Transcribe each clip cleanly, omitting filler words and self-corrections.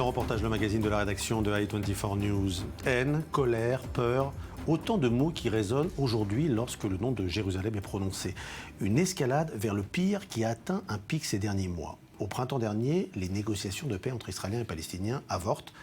reportage, le magazine de la rédaction de i24 News. Haine, colère, peur, autant de mots qui résonnent aujourd'hui lorsque le nom de Jérusalem est prononcé. Une escalade vers le pire qui a atteint un pic ces derniers mois. Au printemps dernier, les négociations de paix entre Israéliens et Palestiniens avortent.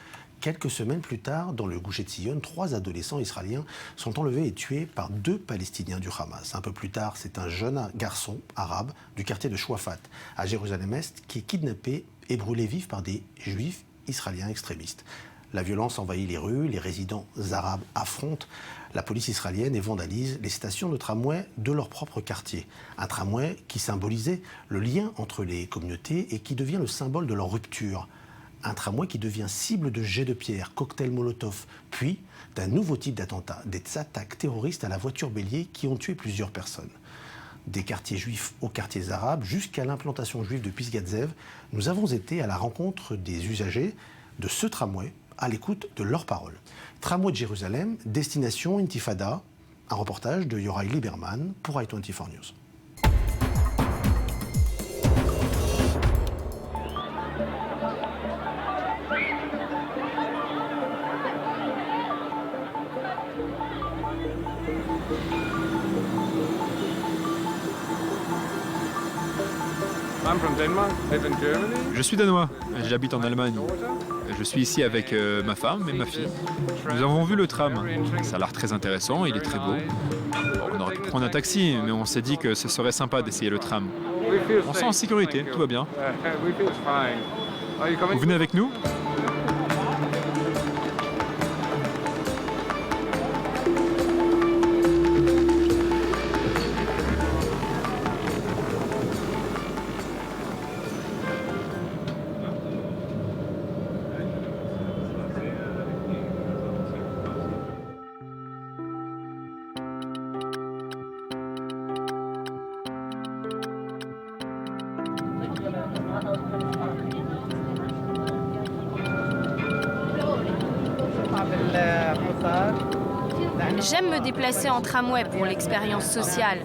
Quelques semaines plus tard, dans le Gush Etzion, 3 adolescents israéliens sont enlevés et tués par 2 Palestiniens du Hamas. Un peu plus tard, c'est un jeune garçon arabe du quartier de Chouafat, à Jérusalem-Est, qui est kidnappé et brûlé vif par des juifs israéliens extrémistes. La violence envahit les rues, les résidents arabes affrontent la police israélienne et vandalise les stations de tramway de leur propre quartier. Un tramway qui symbolisait le lien entre les communautés et qui devient le symbole de leur rupture. Un tramway qui devient cible de jets de pierre, cocktails Molotov, puis d'un nouveau type d'attentat, des attaques terroristes à la voiture bélier qui ont tué plusieurs personnes. Des quartiers juifs aux quartiers arabes, jusqu'à l'implantation juive de Pisgat-Zev, nous avons été à la rencontre des usagers de ce tramway, à l'écoute de leurs paroles. Tramway de Jérusalem, destination Intifada, un reportage de Yoraï Lieberman pour i24 News. Je suis danois, j'habite en Allemagne. Je suis ici avec ma femme et ma fille. Nous avons vu le tram, ça a l'air très intéressant, il est très beau. On aurait pu prendre un taxi, mais on s'est dit que ce serait sympa d'essayer le tram. On se sent en sécurité, tout va bien. Vous venez avec nous ? J'aime me déplacer en tramway pour l'expérience sociale.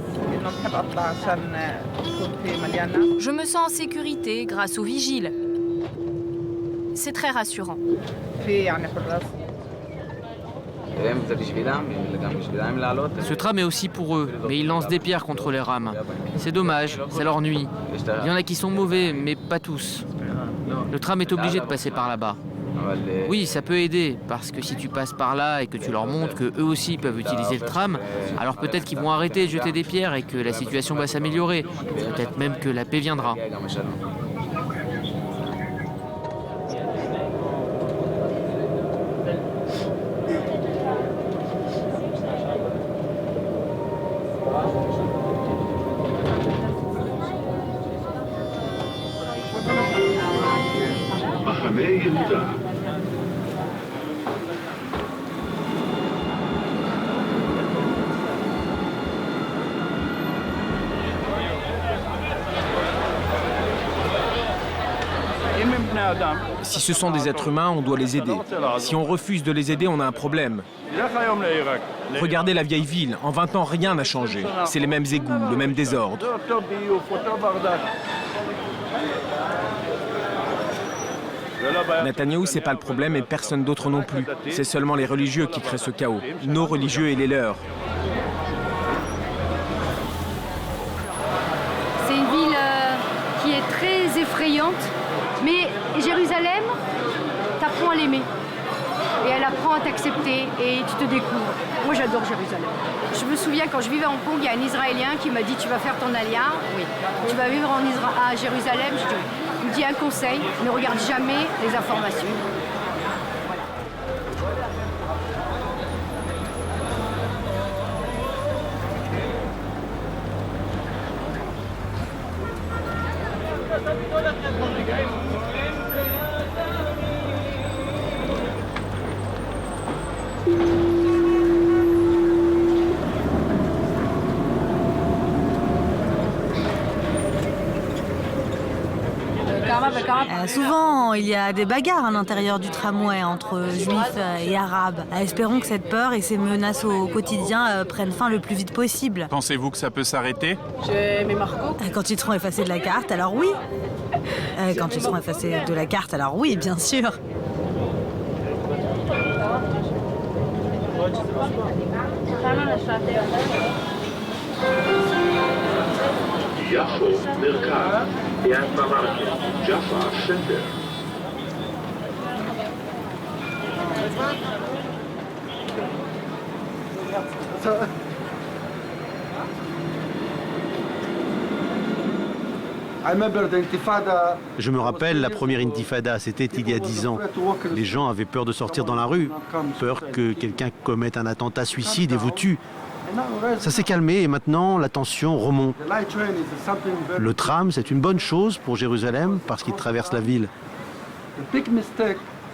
Je me sens en sécurité grâce aux vigiles. C'est très rassurant. Ce tram est aussi pour eux, mais ils lancent des pierres contre les rames. C'est dommage, ça leur nuit. Il y en a qui sont mauvais, mais pas tous. Le tram est obligé de passer par là-bas. Oui, ça peut aider, parce que si tu passes par là et que tu leur montres qu'eux aussi peuvent utiliser le tram, alors peut-être qu'ils vont arrêter de jeter des pierres et que la situation va s'améliorer. Peut-être même que la paix viendra. Si ce sont des êtres humains, on doit les aider. Si on refuse de les aider, on a un problème. Regardez la vieille ville. En 20 ans, rien n'a changé. C'est les mêmes égouts, le même désordre. Netanyahou, c'est pas le problème et personne d'autre non plus. C'est seulement les religieux qui créent ce chaos. Nos religieux et les leurs. C'est une ville qui est très effrayante. Mais Jérusalem, t'apprends à l'aimer. Et elle apprend à t'accepter et tu te découvres. Moi, j'adore Jérusalem. Je me souviens, quand je vivais à Hong Kong, il y a un Israélien qui m'a dit « Tu vas faire ton alia ?» Oui. « Tu vas vivre à Jérusalem ?» Je dis oui. Il me dit un conseil, ne regarde jamais les informations. Souvent, il y a des bagarres à l'intérieur du tramway entre juifs et arabes. Espérons que cette peur et ces menaces au quotidien prennent fin le plus vite possible. Pensez-vous que ça peut s'arrêter ? Quand ils seront effacés de la carte, alors oui. Quand ils seront effacés de la carte, alors oui, bien sûr. יפו מרכז, ליד במרקט, ג'אפה סנטר. Je me rappelle, la première intifada, c'était il y a 10 ans. Les gens avaient peur de sortir dans la rue, peur que quelqu'un commette un attentat suicide et vous tue. Ça s'est calmé et maintenant la tension remonte. Le tram, c'est une bonne chose pour Jérusalem parce qu'il traverse la ville.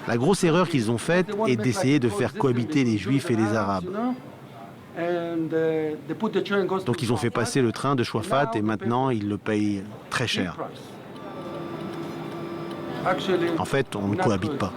La grosse erreur qu'ils ont faite est d'essayer de faire cohabiter les Juifs et les Arabes. Donc ils ont fait passer le train de Shafat et maintenant ils le payent très cher. En fait, on ne cohabite pas.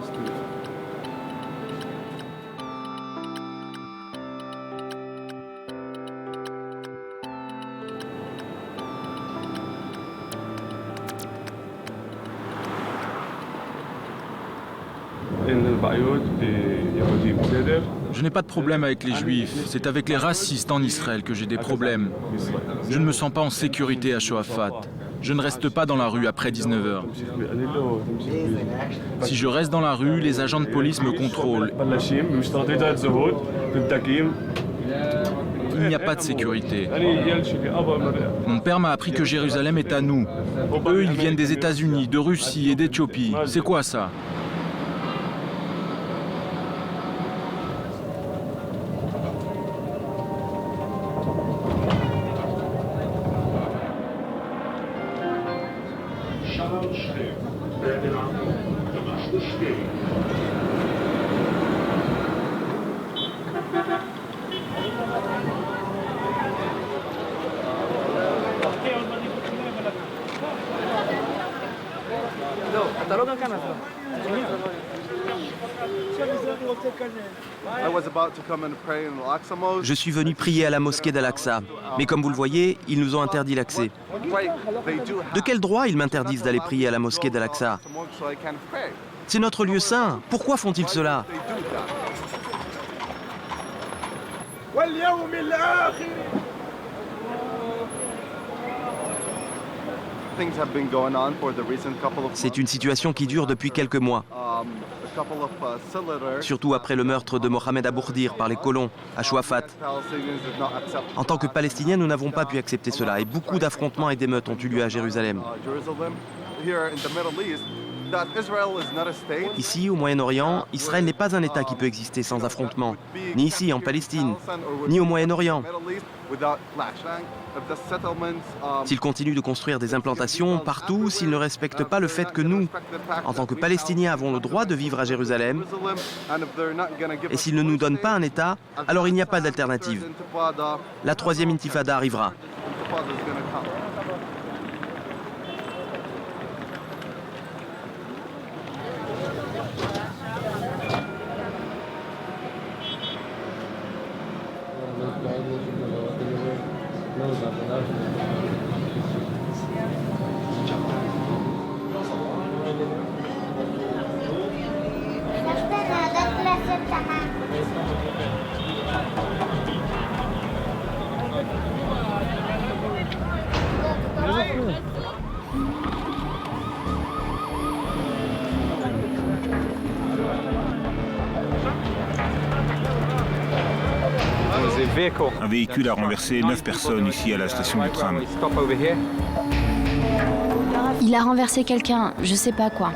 Je n'ai pas de problème avec les Juifs. C'est avec les racistes en Israël que j'ai des problèmes. Je ne me sens pas en sécurité à Shafat. Je ne reste pas dans la rue après 19h. Si je reste dans la rue, les agents de police me contrôlent. Il n'y a pas de sécurité. Mon père m'a appris que Jérusalem est à nous. Eux, ils viennent des États-Unis, de Russie et d'Éthiopie. C'est quoi ça ? Je suis venu prier à la mosquée d'Al-Aqsa, mais comme vous le voyez, ils nous ont interdit l'accès. De quel droit ils m'interdisent d'aller prier à la mosquée d'Al-Aqsa? C'est notre lieu saint. Pourquoi font-ils cela? C'est une situation qui dure depuis quelques mois. Surtout après le meurtre de Mohamed Abourdir par les colons à Shafat. En tant que Palestiniens, nous n'avons pas pu accepter cela et beaucoup d'affrontements et d'émeutes ont eu lieu à Jérusalem. Ici, au Moyen-Orient, Israël n'est pas un État qui peut exister sans affrontements. Ni ici, en Palestine, ni au Moyen-Orient. S'ils continuent de construire des implantations partout, s'ils ne respectent pas le fait que nous, en tant que Palestiniens, avons le droit de vivre à Jérusalem, et s'ils ne nous donnent pas un État, alors il n'y a pas d'alternative. La troisième intifada arrivera. Un véhicule a renversé 9 personnes ici à la station du tram. Il a renversé quelqu'un, je sais pas quoi.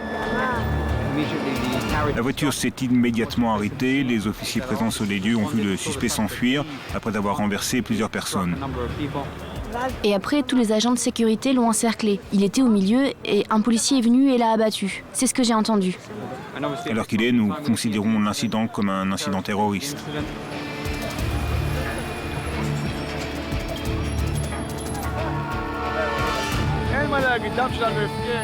La voiture s'est immédiatement arrêtée. Les officiers présents sur les lieux ont vu le suspect s'enfuir après avoir renversé plusieurs personnes. Et après, tous les agents de sécurité l'ont encerclé. Il était au milieu et un policier est venu et l'a abattu. C'est ce que j'ai entendu. À l'heure qu'il est, nous considérons l'incident comme un incident terroriste.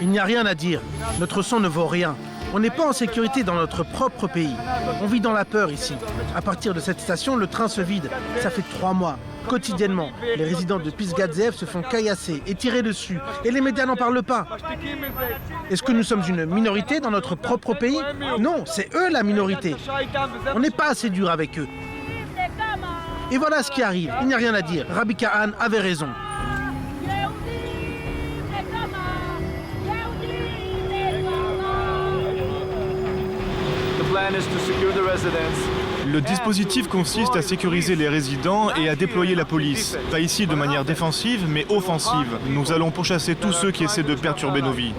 Il n'y a rien à dire. Notre sang ne vaut rien. On n'est pas en sécurité dans notre propre pays. On vit dans la peur ici. À partir de cette station, le train se vide. Ça fait 3 mois. Quotidiennement, les résidents de Pisgat Ze'ev se font caillasser et tirer dessus. Et les médias n'en parlent pas. Est-ce que nous sommes une minorité dans notre propre pays? Non, c'est eux la minorité. On n'est pas assez dur avec eux. Et voilà ce qui arrive, il n'y a rien à dire. Rabbi Kahan avait raison. Le dispositif consiste à sécuriser les résidents et à déployer la police. Pas ici de manière défensive, mais offensive. Nous allons pourchasser tous ceux qui essaient de perturber nos vies.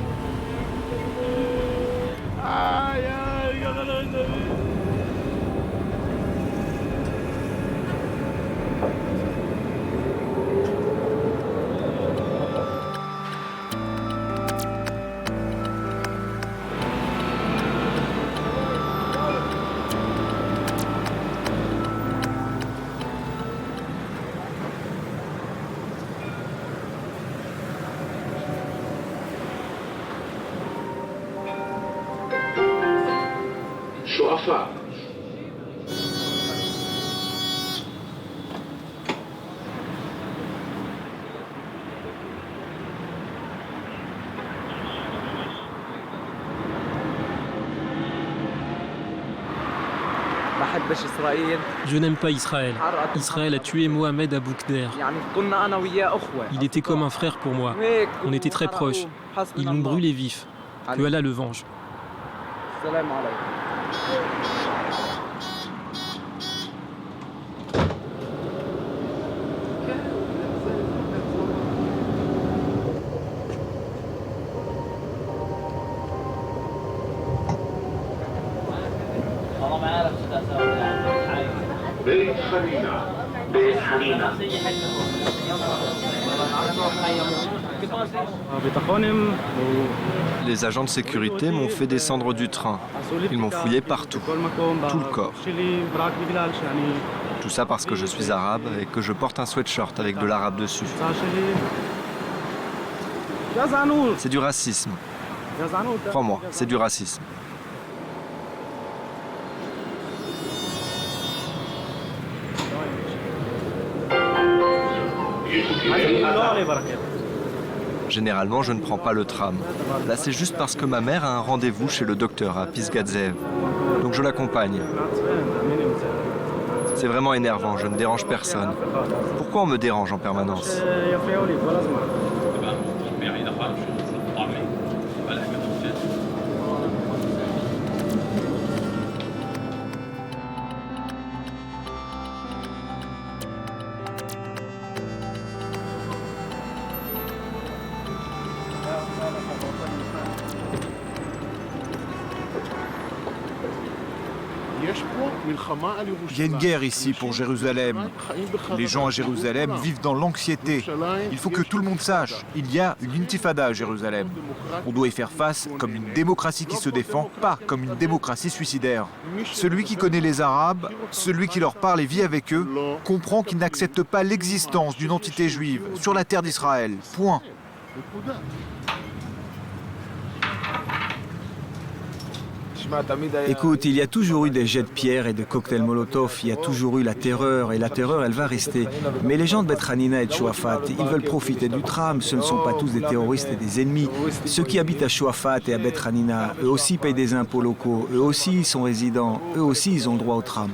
שועפאט. Je n'aime pas Israël. Israël a tué Mohamed Abou Khder. Il était comme un frère pour moi. On était très proches. Ils l'ont brûlé vif. Que Allah le venge. בית חנינה. בית חנינה. Les agents de sécurité m'ont fait descendre du train. Ils m'ont fouillé partout, tout le corps. Tout ça parce que je suis arabe et que je porte un sweatshirt avec de l'arabe dessus. C'est du racisme. Crois-moi, c'est du racisme. Généralement, je ne prends pas le tram. Là, c'est juste parce que ma mère a un rendez-vous chez le docteur à Pisgat Ze'ev. Donc je l'accompagne. C'est vraiment énervant, je ne dérange personne. Pourquoi on me dérange en permanence ? Il y a une guerre ici pour Jérusalem. Les gens à Jérusalem vivent dans l'anxiété. Il faut que tout le monde sache, il y a une intifada à Jérusalem. On doit y faire face comme une démocratie qui se défend, pas comme une démocratie suicidaire. Celui qui connaît les Arabes, celui qui leur parle et vit avec eux, comprend qu'il n'accepte pas l'existence d'une entité juive sur la terre d'Israël. Point. Écoute, il y a toujours eu des jets de pierre et de cocktails Molotov, il y a toujours eu la terreur, et la terreur, elle va rester. Mais les gens de Bet Hanina et de Shuafat, ils veulent profiter du tram, ce ne sont pas tous des terroristes et des ennemis. Ceux qui habitent à Shuafat et à Bet Hanina, eux aussi payent des impôts locaux, eux aussi ils sont résidents, eux aussi ils ont le droit au tram.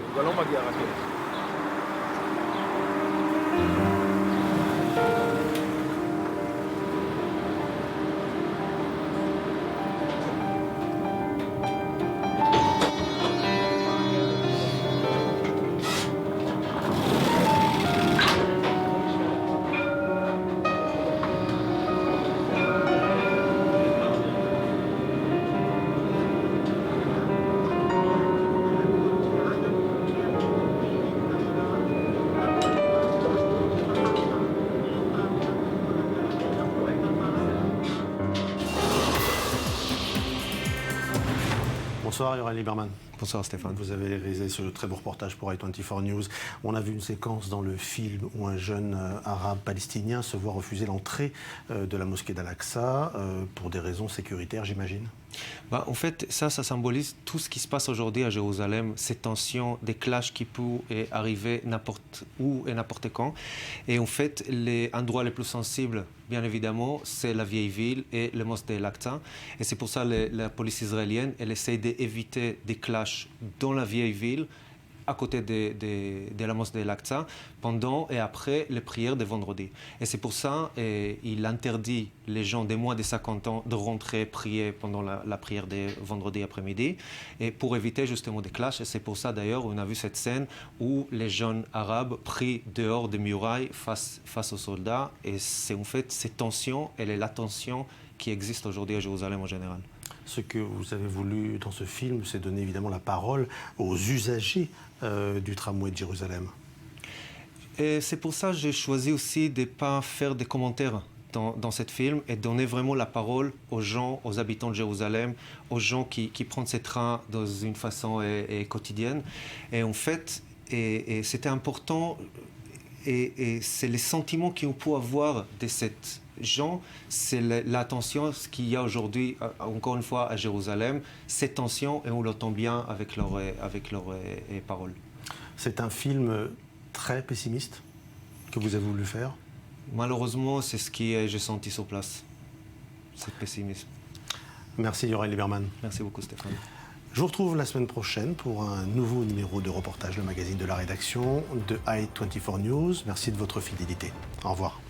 Bonsoir Yoran Lieberman. Bonsoir Stéphane. Vous avez réalisé ce très beau reportage pour i24 News. On a vu une séquence dans le film où un jeune arabe palestinien se voit refuser l'entrée de la mosquée d'Al-Aqsa pour des raisons sécuritaires, j'imagine. En fait, ça symbolise tout ce qui se passe aujourd'hui à Jérusalem, ces tensions, des clashs qui peuvent arriver n'importe où et n'importe quand. Et en fait, les endroits les plus sensibles, bien évidemment, c'est la vieille ville et le mosquée d'Al-Aqsa. Et c'est pour ça que la police israélienne, elle essaie d'éviter des clashs dans la vieille ville à côté de la mosquée d'Al-Aqsa pendant et après les prières de vendredi. Et c'est pour ça qu'il interdit les gens des moins de 50 ans de rentrer prier pendant la prière de vendredi après-midi, et pour éviter justement des clashs. Et c'est pour ça d'ailleurs on a vu cette scène où les jeunes arabes prient dehors des murailles face aux soldats. Et c'est en fait cette tension, elle est la tension qui existe aujourd'hui à Jérusalem en général. Ce que vous avez voulu dans ce film, c'est donner évidemment la parole aux usagers du tramway de Jérusalem. Et c'est pour ça que j'ai choisi aussi de ne pas faire des commentaires dans ce film et donner vraiment la parole aux gens, aux habitants de Jérusalem, aux gens qui prennent ces trains dans une façon quotidienne. Et en fait, c'était important, et c'est les sentiments qu'on peut avoir de cette gens, c'est l'attention, ce qu'il y a aujourd'hui, encore une fois, à Jérusalem, cette tension, et on l'entend bien avec leurs paroles. C'est un film très pessimiste que vous avez voulu faire? Malheureusement, c'est ce que j'ai senti sur place, ce pessimisme. Merci Yoraï Lieberman. Merci beaucoup Stéphane. Je vous retrouve la semaine prochaine pour un nouveau numéro de Reportage, le magazine de la rédaction de i24 News. Merci de votre fidélité. Au revoir.